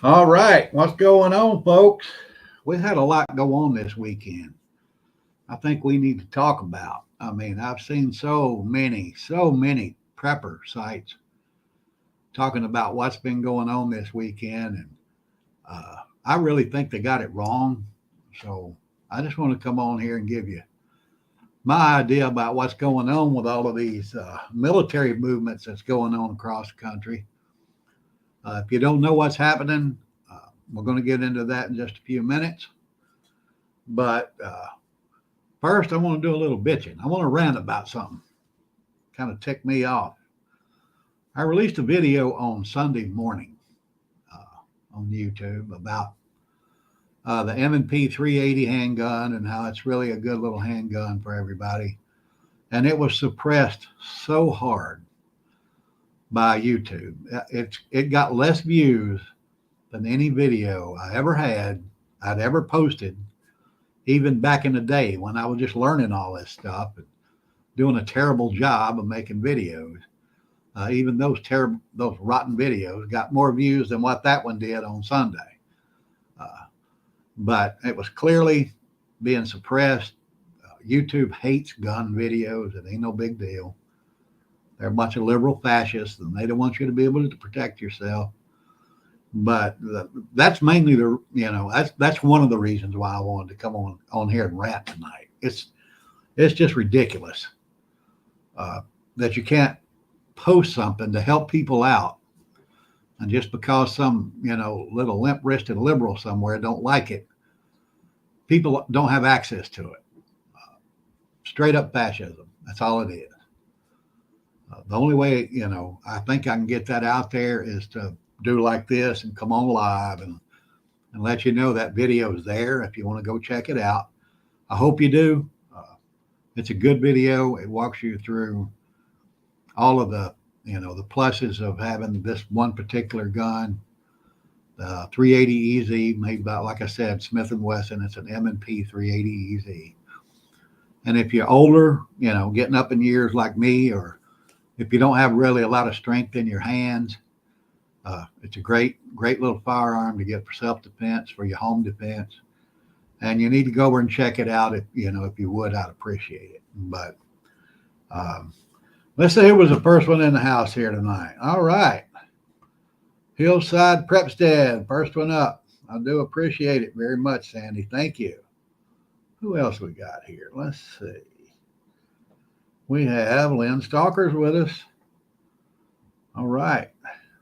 All right, what's going on, folks? We had a lot go on this weekend. I think we need to talk about. I mean, I've seen so many prepper sites talking about what's been going on this weekend, and I really think they got it wrong. So I just want to come on here and give you my idea about what's going on with all of these military movements that's going on across the country. If you don't know what's happening, we're going to get into that in just a few minutes. But first, I want to do a little bitching. I want to rant about something. Kind of ticked me off. I released a video on Sunday morning on YouTube about the M&P 380 handgun and how it's really a good little handgun for everybody. And it was suppressed so hard by YouTube. It got less views than any video I ever had, I'd ever posted, even back in the day when I was just learning all this stuff and doing a terrible job of making videos. Even those rotten videos got more views than what that one did on Sunday. But it was clearly being suppressed. YouTube hates gun videos. It ain't no big deal. They're a bunch of liberal fascists, and they don't want you to be able to protect yourself. But that's mainly that's one of the reasons why I wanted to come on here and rant tonight. It's just ridiculous that you can't post something to help people out, and just because some little limp-wristed liberal somewhere don't like it, people don't have access to it. Straight up fascism. That's all it is. The only way I think I can get that out there is to do like this and come on live and let you know that video is there if you want to go check it out. I hope you do. It's a good video. It walks you through all of the pluses of having this one particular gun, the 380 EZ, made by, like I said, Smith & Wesson. It's an M&P 380 EZ. And if you're older, getting up in years like me, or if you don't have really a lot of strength in your hands, it's a great little firearm to get for self-defense, for your home defense. And you need to go over and check it out. If you would, I'd appreciate it. But let's say who was the first one in the house here tonight. All right. Hillside Prepstead, first one up. I do appreciate it very much, Sandy. Thank you. Who else we got here? Let's see. We have Lynn Stalker's with us. All right.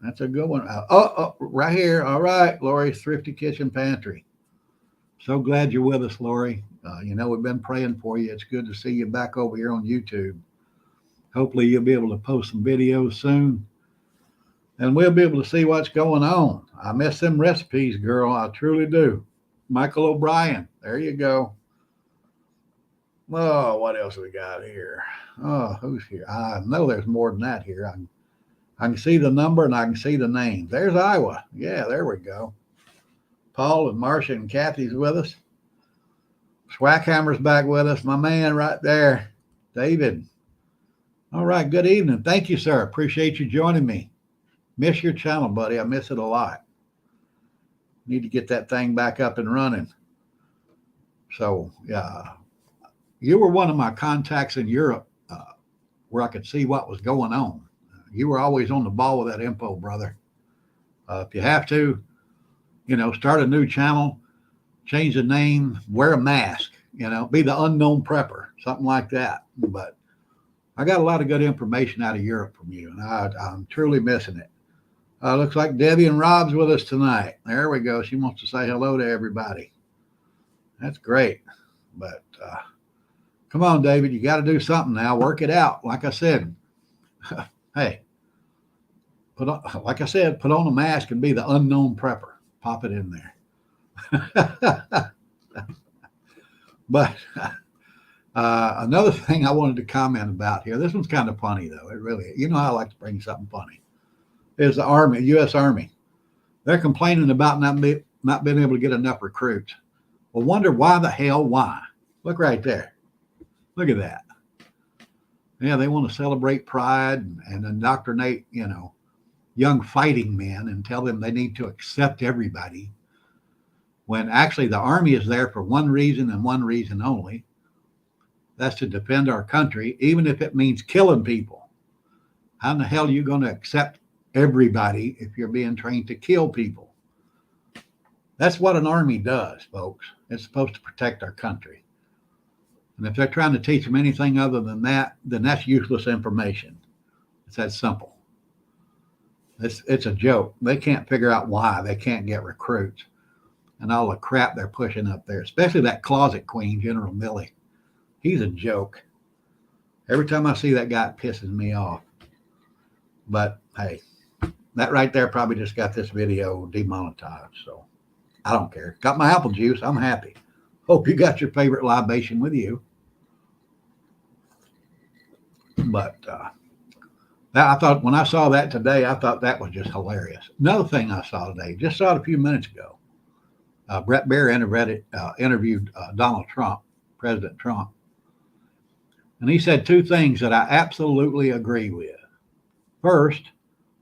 That's a good one. Oh, right here. All right. Lori's Thrifty Kitchen Pantry. So glad you're with us, Lori. We've been praying for you. It's good to see you back over here on YouTube. Hopefully you'll be able to post some videos soon, and we'll be able to see what's going on. I miss them recipes, girl. I truly do. Michael O'Brien. There you go. Oh, what else we got here? Oh, who's here? I know there's more than that here. I can see the number and I can see the name. There's Iowa. Yeah, there we go. Paul and Marcia and Kathy's with us. Swackhammer's back with us. My man right there, David. All right, good evening. Thank you, sir. Appreciate you joining me. Miss your channel, buddy. I miss it a lot. Need to get that thing back up and running. So, yeah, you were one of my contacts in Europe where I could see what was going on. You were always on the ball with that info, brother. If you have to, start a new channel, change the name, wear a mask, be the unknown prepper, something like that. But I got a lot of good information out of Europe from you, and I'm truly missing it. Looks like Debbie and Rob's with us tonight. There we go. She wants to say hello to everybody. That's great. But come on, David. You got to do something now. Work it out. Like I said, hey, put on a mask and be the unknown prepper. Pop it in there. But another thing I wanted to comment about here, this one's kind of funny, though. It really, I like to bring something funny, is the Army, U.S. Army. They're complaining about not being able to get enough recruits. Well, wonder why. Look right there. Look at that. Yeah, they want to celebrate pride and indoctrinate, young fighting men and tell them they need to accept everybody, when actually the Army is there for one reason and one reason only. That's to defend our country, even if it means killing people. How in the hell are you going to accept everybody if you're being trained to kill people? That's what an army does, folks. It's supposed to protect our country. And if they're trying to teach them anything other than that, then that's useless information. It's that simple. It's a joke. They can't figure out why they can't get recruits and all the crap they're pushing up there, especially that closet queen, General Milley. He's a joke. Every time I see that guy, it pisses me off. But hey, that right there probably just got this video demonetized. So I don't care. Got my apple juice. I'm happy. Hope you got your favorite libation with you. But I thought when I saw that today, I thought that was just hilarious. Another thing I saw today, just saw it a few minutes ago. Brett Baer interviewed Donald Trump, President Trump. And he said two things that I absolutely agree with. First,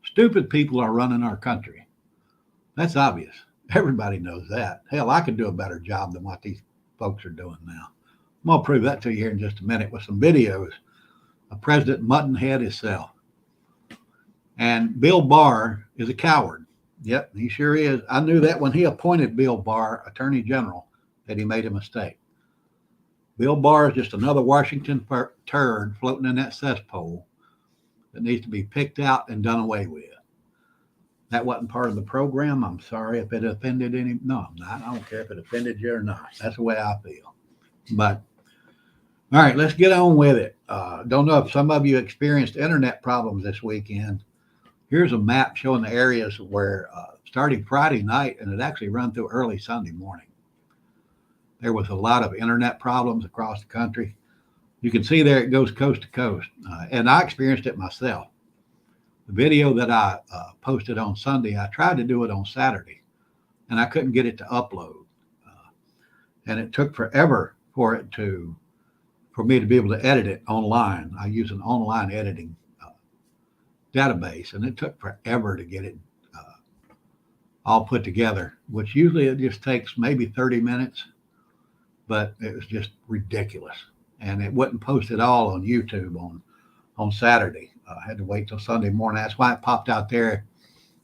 stupid people are running our country. That's obvious. Everybody knows that. Hell, I could do a better job than what these folks are doing now. I'm going to prove that to you here in just a minute with some videos of President Muttonhead himself. And Bill Barr is a coward. Yep, he sure is. I knew that when he appointed Bill Barr Attorney General that he made a mistake. Bill Barr is just another Washington turd floating in that cesspool that needs to be picked out and done away with. That wasn't part of the program. I'm sorry if it offended any. No, I'm not. I don't care if it offended you or not. That's the way I feel. But, all right, let's get on with it. Don't know if some of you experienced internet problems this weekend. Here's a map showing the areas where, starting Friday night, and it actually run through early Sunday morning, there was a lot of internet problems across the country. You can see there it goes coast to coast. And I experienced it myself. The video that I posted on Sunday, I tried to do it on Saturday, and I couldn't get it to upload. And it took forever for me to be able to edit it online. I use an online editing database, and it took forever to get it all put together, which usually it just takes maybe 30 minutes, but it was just ridiculous. And it wasn't posted all on YouTube on Saturday. I had to wait till Sunday morning. That's why it popped out there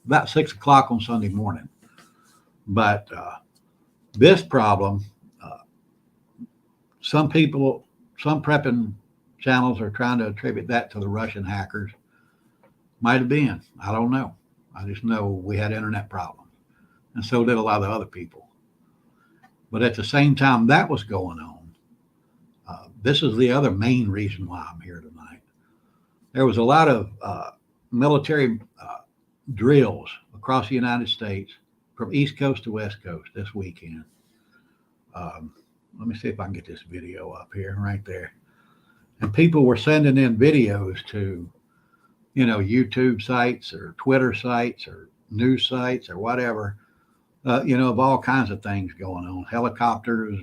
about 6 o'clock on Sunday morning. But this problem, some prepping channels are trying to attribute that to the Russian hackers. Might have been. I don't know. I just know we had internet problems, and so did a lot of other people. But at the same time that was going on, this is the other main reason why I'm here tonight. There was a lot of military drills across the United States from East Coast to West Coast this weekend. Let me see if I can get this video up here, right there. And people were sending in videos to, YouTube sites or Twitter sites or news sites or whatever, of all kinds of things going on. Helicopters,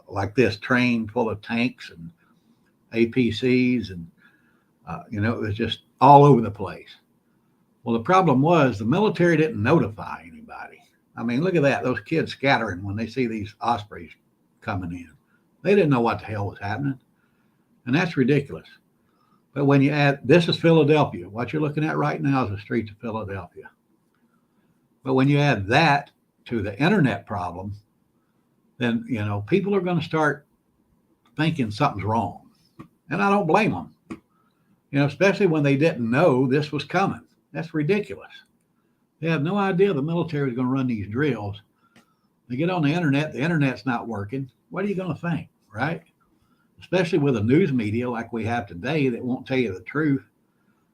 like this train full of tanks and APCs, and, it was just all over the place. Well, the problem was the military didn't notify anybody. I mean, look at that. Those kids scattering when they see these Ospreys coming in. They didn't know what the hell was happening. And that's ridiculous. But when you add, this is Philadelphia. What you're looking at right now is the streets of Philadelphia. But when you add that to the internet problem, then, people are going to start thinking something's wrong. And I don't blame them. Especially when they didn't know this was coming. That's ridiculous. They have no idea the military was going to run these drills. They get on the internet's not working. What are you going to think, right? Especially with a news media like we have today that won't tell you the truth.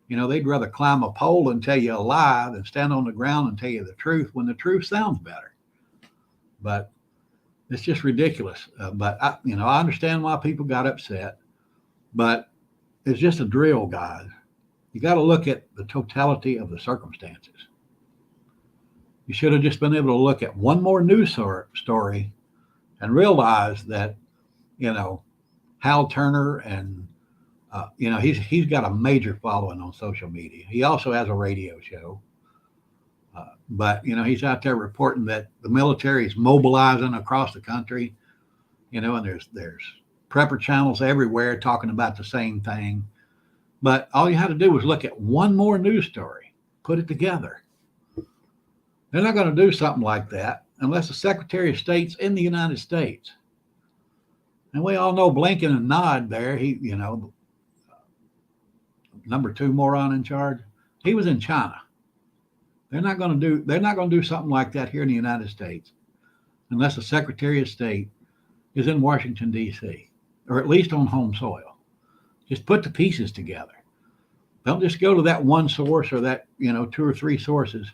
They'd rather climb a pole and tell you a lie than stand on the ground and tell you the truth when the truth sounds better. But it's just ridiculous. But I understand why people got upset, but it's just a drill, guys. You got to look at the totality of the circumstances. You should have just been able to look at one more news story and realize that, Hal Turner and He's got a major following on social media. He also has a radio show. But he's out there reporting that the military is mobilizing across the country. And there's prepper channels everywhere talking about the same thing. But all you had to do was look at one more news story, put it together. They're not going to do something like that unless the Secretary of State's in the United States. And we all know Blinken and Nod there. He, number 2 moron in charge. He was in China. They're not going to do something like that here in the United States unless the Secretary of State is in Washington, D.C., or at least on home soil. Just put the pieces together. Don't just go to that one source or that, 2 or 3 sources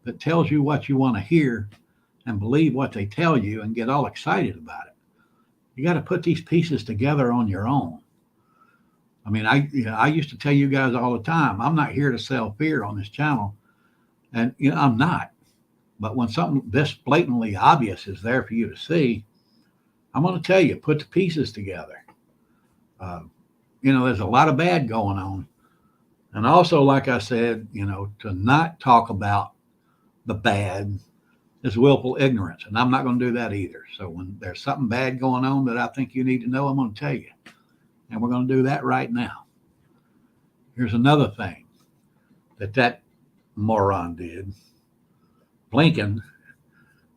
that tells you what you want to hear and believe what they tell you and get all excited about it. You got to put these pieces together on your own. I mean, I used to tell you guys all the time, I'm not here to sell fear on this channel. And, I'm not. But when something this blatantly obvious is there for you to see, I'm going to tell you, put the pieces together. There's a lot of bad going on. And also, like I said, to not talk about the bad is willful ignorance. And I'm not going to do that either. So when there's something bad going on that I think you need to know, I'm going to tell you. And we're going to do that right now. Here's another thing that moron did. Blinken,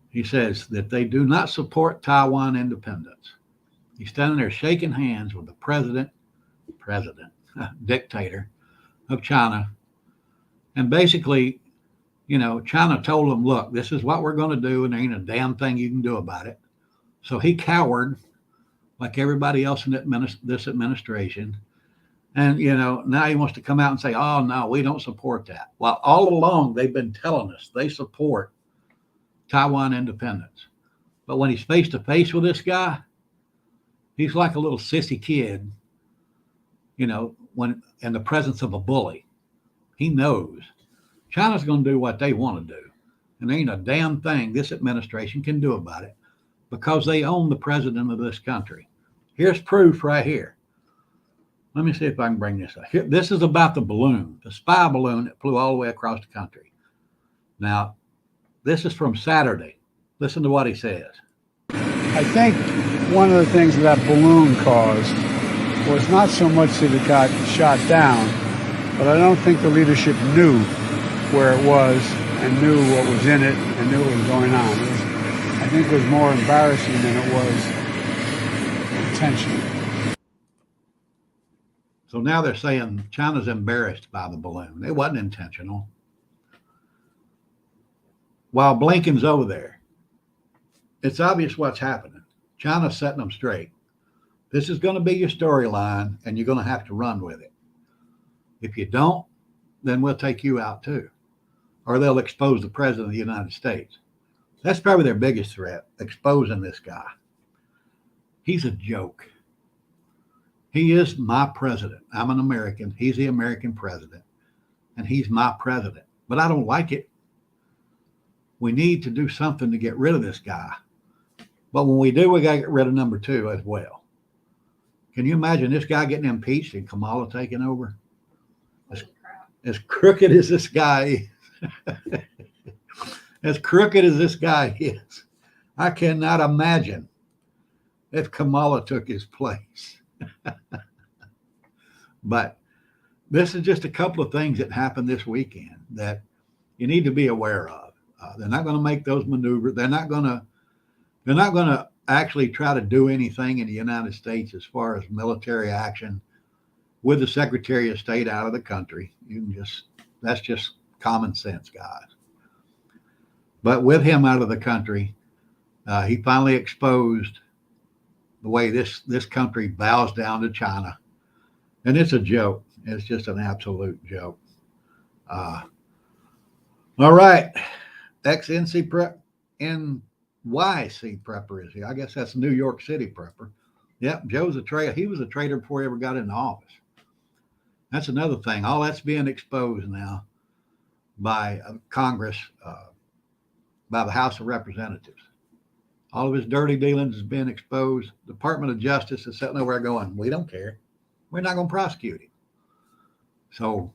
he says that they do not support Taiwan independence. He's standing there shaking hands with the dictator of China. And basically, China told him, look, this is what we're going to do, and there ain't a damn thing you can do about it. So he cowered like everybody else in this administration. And, now he wants to come out and say, oh, no, we don't support that. Well, all along, they've been telling us they support Taiwan independence. But when he's face to face with this guy, he's like a little sissy kid, when in the presence of a bully. He knows China's going to do what they want to do. And there ain't a damn thing this administration can do about it because they own the president of this country. Here's proof right here. Let me see if I can bring this up. Here, this is about the balloon, the spy balloon that flew all the way across the country. Now, this is from Saturday. Listen to what he says. I think one of the things that balloon caused was not so much that it got shot down, but I don't think the leadership knew where it was and knew what was in it and knew what was going on. I think it was more embarrassing than it was intentional. So now they're saying China's embarrassed by the balloon. It wasn't intentional. While Blinken's over there, it's obvious what's happening. China's setting them straight. This is going to be your storyline, and you're going to have to run with it. If you don't, then we'll take you out too. Or they'll expose the president of the United States. That's probably their biggest threat, exposing this guy. He's a joke. He is my president. I'm an American. He's the American president. And he's my president. But I don't like it. We need to do something to get rid of this guy. But when we do, we got to get rid of number 2 as well. Can you imagine this guy getting impeached and Kamala taking over? As crooked as this guy is. As crooked as this guy is. I cannot imagine if Kamala took his place. But this is just a couple of things that happened this weekend that you need to be aware of. They're not going to make those maneuvers. They're not going to actually try to do anything in the United States as far as military action with the Secretary of State out of the country. That's just common sense, guys. But with him out of the country, he finally exposed the way this country bows down to China. And it's a joke. It's just an absolute joke. All right. Ex-NC prep, NYC prepper is here. I guess that's New York City prepper. Yep, Joe's a traitor. He was a traitor before he ever got into office. That's another thing. All that's being exposed now by Congress, by the House of Representatives. All of his dirty dealings is being exposed. Department of Justice is sitting over there going, we don't care. we're not going to prosecute him. So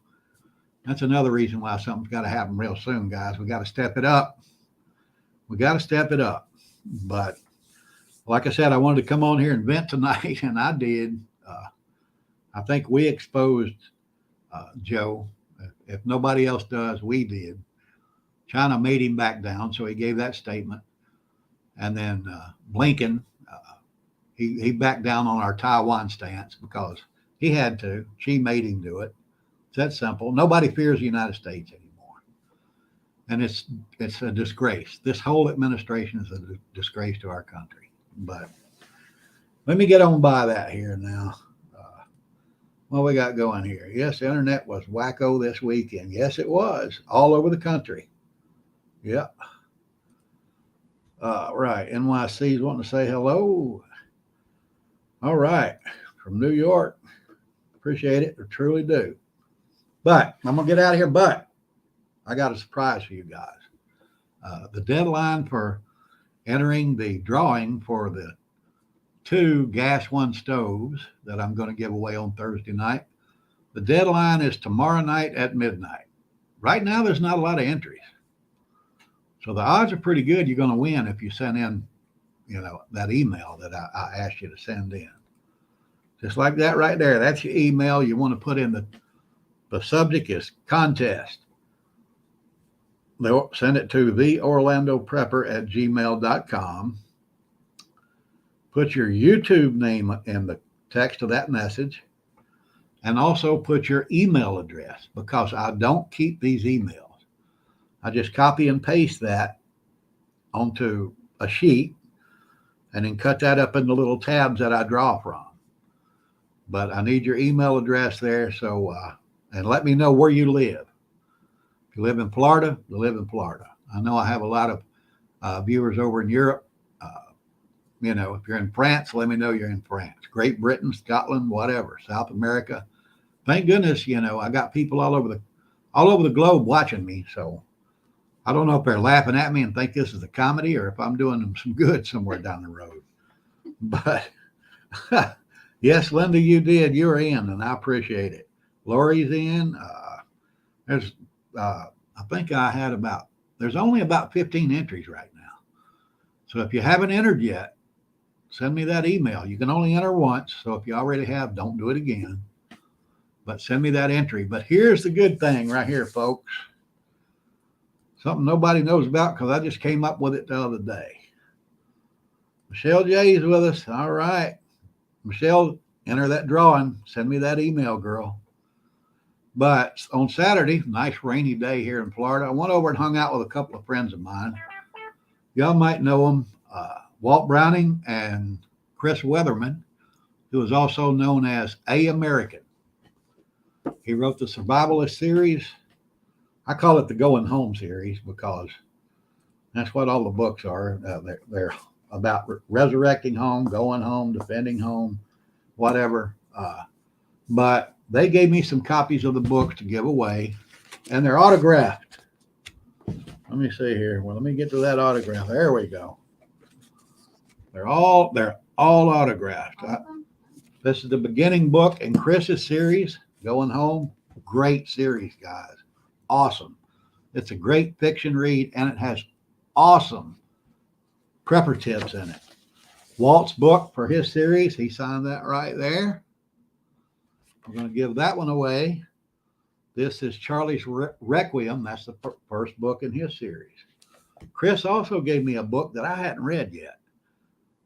that's another reason why something's got to happen real soon, guys. We got to step it up. We got to step it up. But like I said, I wanted to come on here and vent tonight, and I did. I think we exposed Joe. If nobody else does, we did. China made him back down, so he gave that statement. And then Blinken, he backed down on our Taiwan stance because he had to. She made him do it. It's that simple. Nobody fears the United States anymore. And it's a disgrace. This whole administration is a disgrace to our country. But let me get on by that here now. What we got going here? Yes, the internet was wacko this weekend. Yes, it was. All over the country. Yeah. Right. NYC's wanting to say hello. All right. From New York. Appreciate it. I truly do. But I'm going to get out of here. But I got a surprise for you guys. The deadline for entering the drawing for the 2 Gas One stoves that I'm going to give away on Thursday night. The deadline is tomorrow night at midnight. Right now, there's not a lot of entries. So the odds are pretty good you're going to win if you send in, that email that I asked you to send in. Just like that right there. That's your email. You want to put in the subject is contest. They'll send it to theorlandoprepper@gmail.com. Put your YouTube name in the text of that message, and also put your email address, because I don't keep these emails. I just copy and paste that onto a sheet and then cut that up into little tabs that I draw from. But I need your email address there. So, and let me know where you live. If you live in Florida, you live in Florida. I know I have a lot of viewers over in Europe. If you're in France, let me know you're in France. Great Britain, Scotland, whatever, South America. Thank goodness, I got people all over the globe watching me. So I don't know if they're laughing at me and think this is a comedy, or if I'm doing them some good somewhere down the road. But yes, Linda, you did. You're in, and I appreciate it. Lori's in. I think there's only about 15 entries right now. So if you haven't entered yet, send me that email. You can only enter once. So if you already have, don't do it again. But send me that entry. But here's the good thing right here, folks. Something nobody knows about, because I just came up with it the other day. Michelle J is with us. All right. Michelle, enter that drawing. Send me that email, girl. But on Saturday, nice rainy day here in Florida, I went over and hung out with a couple of friends of mine. Y'all might know them, Walt Browning and Chris Weatherman, who is also known as A American. He wrote the Survivalist series. I call it the Going Home series because that's what all the books are. They're about resurrecting home, going home, defending home, whatever. But they gave me some copies of the books to give away, and they're autographed. Let me see here. Well, let me get to that autograph. There we go. They're all autographed. This is the beginning book in Chris's series, Going Home. Great series, guys. Awesome. It's a great fiction read, and it has awesome prepper tips in it. Walt's book for his series, he signed that right there. We're going to give that one away. This is Charlie's Requiem. That's the first book in his series. Chris also gave me a book that I hadn't read yet.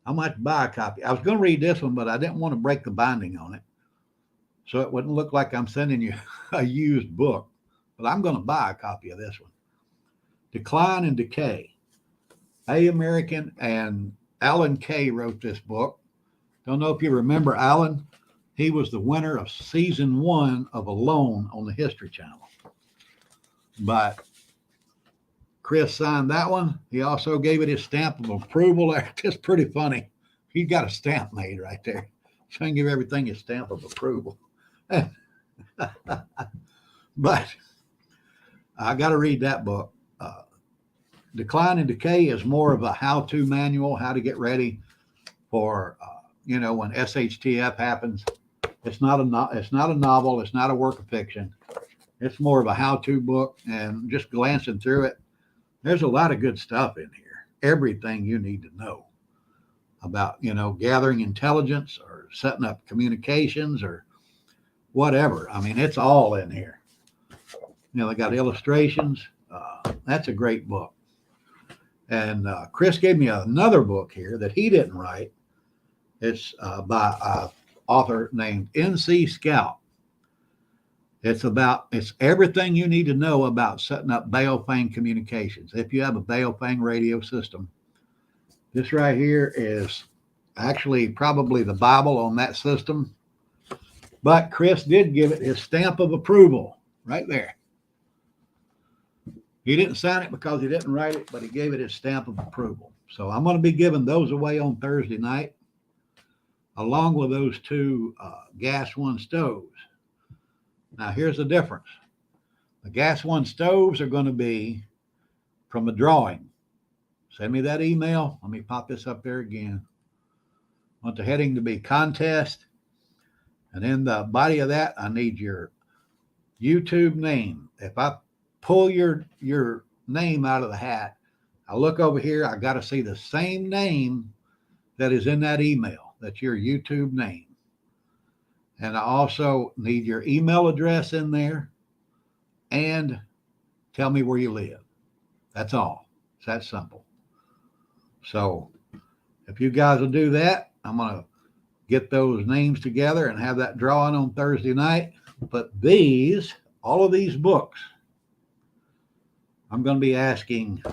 I might buy a copy. I was going to read this one, but I didn't want to break the binding on it, so it wouldn't look like I'm sending you a used book. But I'm going to buy a copy of this one. Decline and Decay. A American and Alan Kay wrote this book. Don't know if you remember Alan. He was the winner of season 1 of Alone on the History Channel. But Chris signed that one. He also gave it his stamp of approval. It's pretty funny. He's got a stamp made right there. So I can give everything his stamp of approval. But I got to read that book. Decline and Decay is more of a how-to manual, how to get ready for, when SHTF happens. It's not a novel. It's not a work of fiction. It's more of a how-to book, and just glancing through it, there's a lot of good stuff in here. Everything you need to know about, gathering intelligence or setting up communications or whatever. I mean, it's all in here. They got illustrations. That's a great book. And Chris gave me another book here that he didn't write. It's by an author named N.C. Scout. It's everything you need to know about setting up Baofeng communications. If you have a Baofeng radio system, this right here is actually probably the Bible on that system. But Chris did give it his stamp of approval right there. He didn't sign it because he didn't write it, but he gave it his stamp of approval. So I'm going to be giving those away on Thursday night, along with those two Gas One stoves. Now, here's the difference. The Gas One stoves are going to be from a drawing. Send me that email. Let me pop this up there again. I want the heading to be contest. And in the body of that, I need your YouTube name. If I pull your name out of the hat, I look over here, I got to see the same name that is in that email. That's your YouTube name. And I also need your email address in there and tell me where you live. That's all. It's that simple. So if you guys will do that, I'm going to get those names together and have that drawing on Thursday night. But all of these books, I'm going to be asking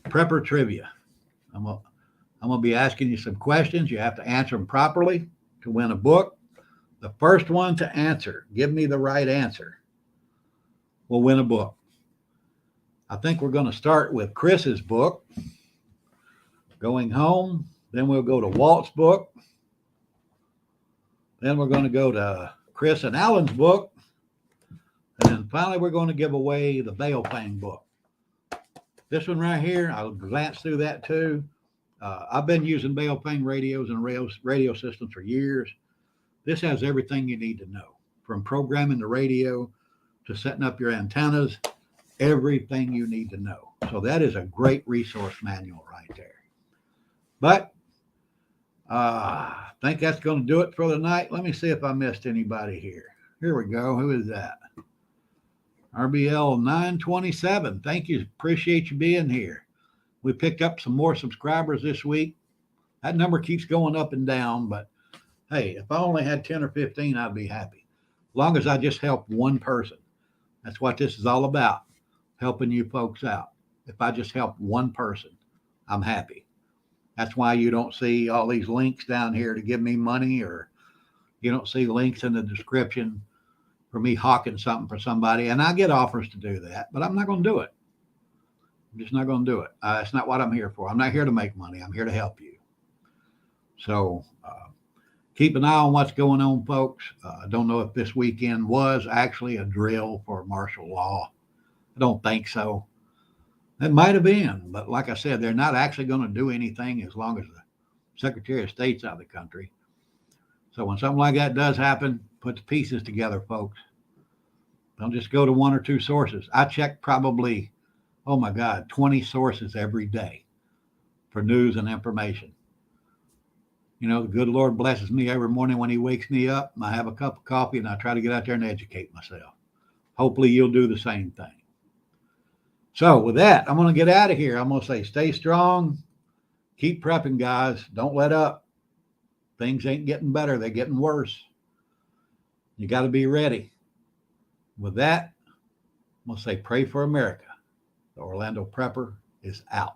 prepper trivia. I'm going to be asking you some questions. You have to answer them properly to win a book. The first one to answer, give me the right answer, will win a book. I think we're going to start with Chris's book, Going Home. Then we'll go to Walt's book. Then we're going to go to Chris and Alan's book. And then finally, we're going to give away the Baofeng book. This one right here, I'll glance through that too. I've been using Baofeng radios and radio systems for years. This has everything you need to know, from programming the radio to setting up your antennas, everything you need to know. So that is a great resource manual right there. But I think that's going to do it for the night. Let me see if I missed anybody here. Here we go. Who is that? RBL 927. Thank you. Appreciate you being here. We picked up some more subscribers this week. That number keeps going up and down, but hey, if I only had 10 or 15, I'd be happy. As long as I just help one person. That's what this is all about, helping you folks out. If I just help one person, I'm happy. That's why you don't see all these links down here to give me money, or you don't see links in the description for me hawking something for somebody. And I get offers to do that, but I'm not going to do it. I'm just not going to do it. That's not what I'm here for. I'm not here to make money. I'm here to help you. So keep an eye on what's going on, folks. I don't know if this weekend was actually a drill for martial law. I don't think so. It might have been, but like I said, they're not actually going to do anything as long as the Secretary of State's out of the country. So when something like that does happen, put the pieces together, folks. Don't just go to one or two sources. I check probably, 20 sources every day for news and information. The good Lord blesses me every morning when he wakes me up. I have a cup of coffee and I try to get out there and educate myself. Hopefully you'll do the same thing. So with that, I'm going to get out of here. I'm going to say stay strong. Keep prepping, guys. Don't let up. Things ain't getting better. They're getting worse. You got to be ready. With that, I'm going to say pray for America. The Orlando Prepper is out.